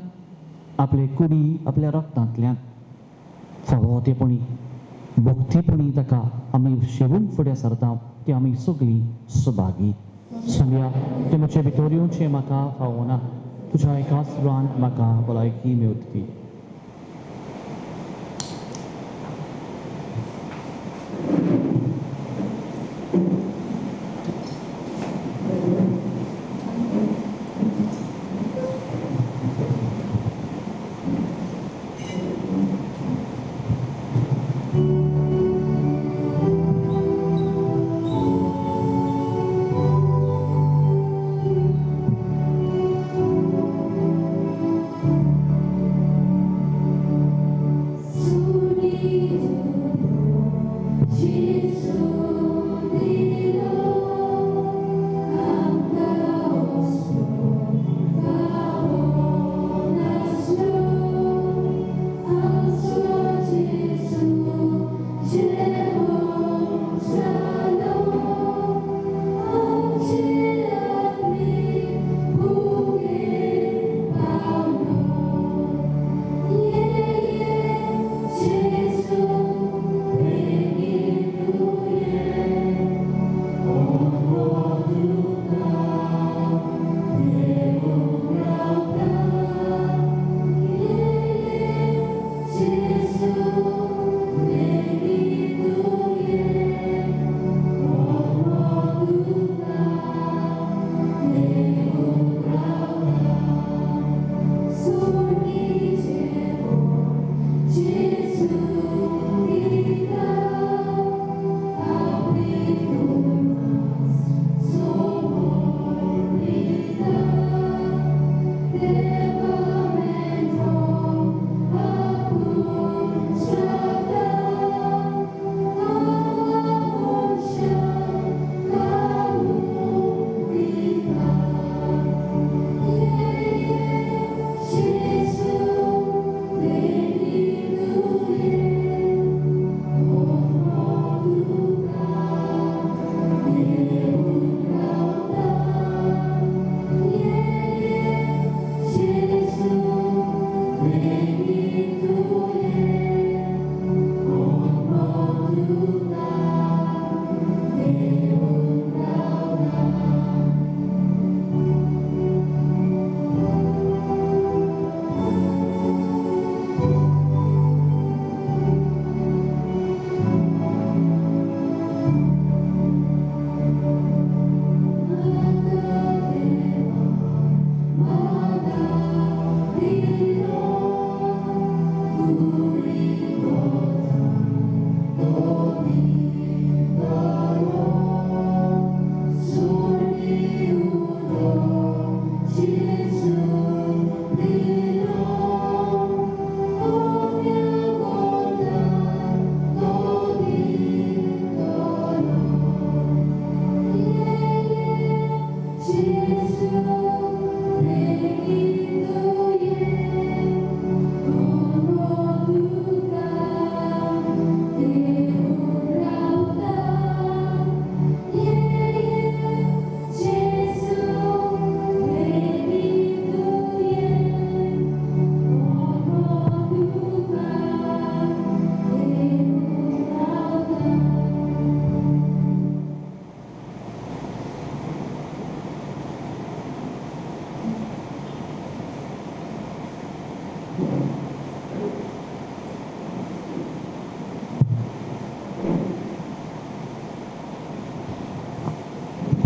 आपले कुडी आपल्या रक्तांतल्यान फावो तेपणी भक्तीपणी ताका आमी शेवूंक फुडें सरता ती आमी सगळीं सुभागी सोम्या ते म्हजे भितर येवचें म्हाका फावना तुज्या एका सुरांत म्हाका भलायकी मेवतली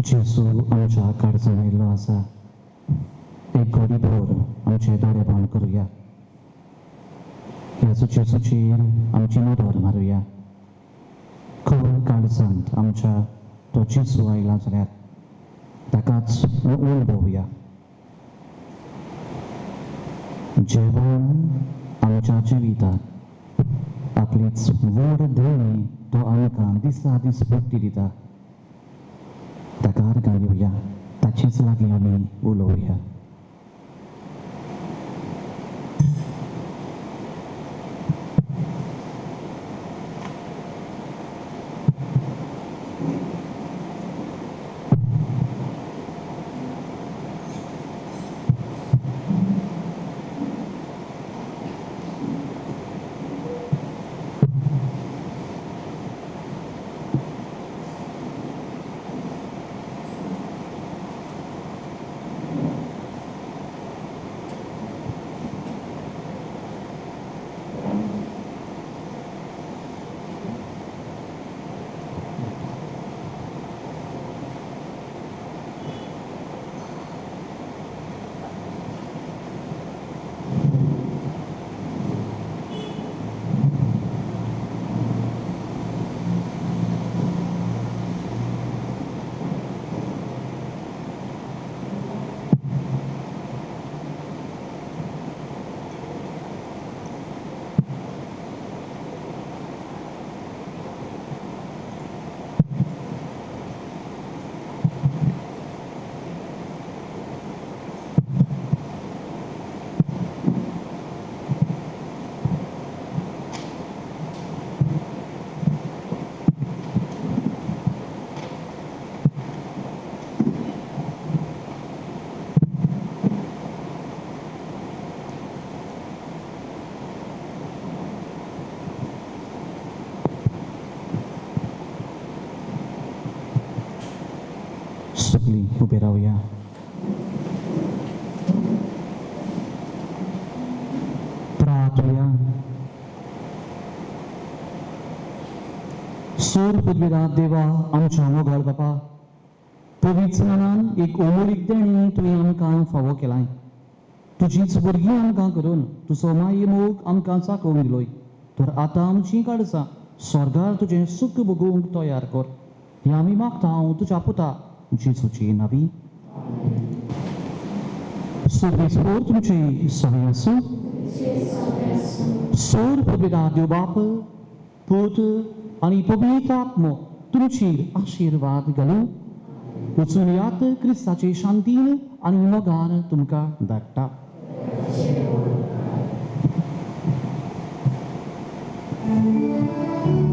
जेसू आमच्या काळजान आयिल्लो आसा एक घडी भर आमचे दोळे बंद करुया ह्या जेसूचेर आमची नदर मारुया खर काळजांत आमच्या तो जेसू आयला जाल्यार ताकाच उलभोवया जेवण आमच्या जिवितांत आपलीच व्हड देणी तो आमकां दिसा दीस भक्ती दिता ताका अर्गां दिवया ताचीच लागीं आमी उलोवया सगळीं उबे रावया प्रार्थया सूर पृथ्वीराज देवा आमच्या मोगाळ बापा पवित्र मनान एक ओमळीक देणी तुवें आमकां फावो केलाय तुजीच भुरगीं आमकां करून तुजो माये मोग आमकां चाकोवंक दिलोय तर आतां आमचीं काळजां स्वर्गार तुजें सुख भोगूंक तयार कर हें आमी मागता हांव तुज्या पुता जेसूची नांवी सर्वेस्पोर तुमची सवय आसूं सोर पवित्राद देव बाप पुत्र आनी पवित्र आत्मो तुमचेर आशिर्वाद घालूं वचून यात क्रिस्ताचे शांतीन आनी मोगान तुमकां धाडटा Thank you.